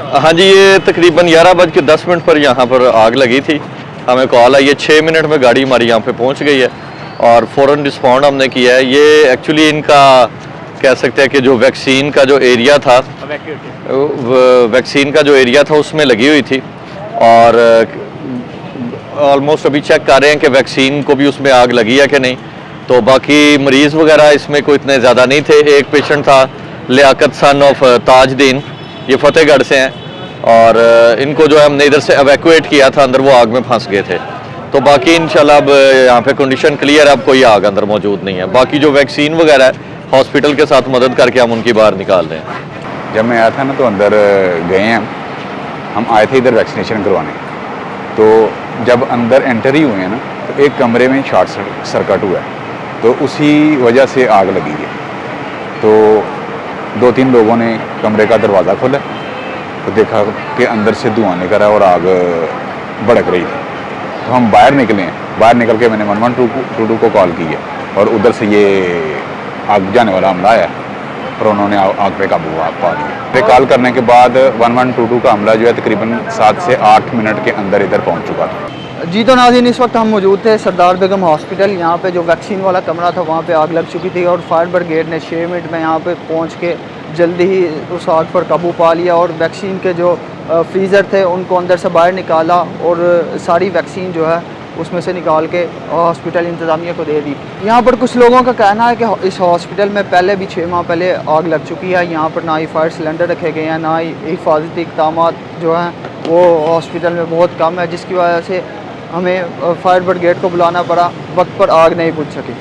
हाँ जी, ये तकरीबन 11:10 पर यहाँ पर आग लगी थी। हमें कॉल आई है, 6 मिनट में गाड़ी हमारी यहाँ पे पहुँच गई है और फ़ौरन रिस्पॉन्ड हमने किया है। ये एक्चुअली इनका कह सकते हैं कि जो वैक्सीन का जो एरिया था, वैक्सीन का जो एरिया था उसमें लगी हुई थी और ऑलमोस्ट अभी चेक कर रहे हैं कि वैक्सीन को भी उसमें आग लगी है कि नहीं। तो बाकी मरीज़ वगैरह इसमें कोई इतने ज़्यादा नहीं थे। एक पेशेंट था लियाकत सन ऑफ ताजदीन, ये फतेहगढ़ से हैं और इनको जो है हमने इधर से एवैक्यूएट किया था, अंदर वो आग में फंस गए थे। तो बाकी इंशाल्लाह अब यहाँ पे कंडीशन क्लियर है, अब कोई आग अंदर मौजूद नहीं है। बाकी जो वैक्सीन वगैरह है हॉस्पिटल के साथ मदद करके हम उनकी बाहर निकाल रहे हैं। जब मैं आया था ना तो अंदर गए हैं हम आए थे इधर वैक्सीनेशन करवाने। तो जब अंदर एंटर ही हुए हैं ना तो एक कमरे में शॉर्ट सर्किट हुआ है, तो उसी वजह से आग लगी है। तो 2-3 लोगों ने कमरे का दरवाज़ा खोला तो देखा कि अंदर से धुआं निकल रहा है और आग भड़क रही थी। तो हम बाहर निकले हैं, बाहर निकल के मैंने 1122 को कॉल की है और उधर से ये आग जाने वाला हमला आया और उन्होंने आग पे काबू पा लिया। कॉल करने के बाद 1122 का हमला जो है तकरीबन 7 से 8 मिनट के अंदर इधर पहुंच चुका था। जी तो नाज़रीन, इस वक्त हम मौजूद थे सरदार बेगम हॉस्पिटल। यहाँ पे जो वैक्सीन वाला कमरा था वहाँ पे आग लग चुकी थी और फायर ब्रिगेड ने 6 मिनट में यहाँ पे पहुँच के जल्दी ही उस आग पर काबू पा लिया और वैक्सीन के जो फ्रीज़र थे उनको अंदर से बाहर निकाला और सारी वैक्सीन जो है उसमें से निकाल के हॉस्पिटल इंतज़ामिया को दे दी। यहाँ पर कुछ लोगों का कहना है कि इस हॉस्पिटल में पहले भी 6 माह पहले आग लग चुकी है। यहाँ पर ना ही फायर सिलेंडर रखे गए हैं, ना ही हिफाजती इक़दाम जो हैं वो हॉस्पिटल में बहुत कम है, जिसकी वजह से हमें फायर ब्रिगेड को बुलाना पड़ा, वक्त पर आग नहीं बुझ सकी।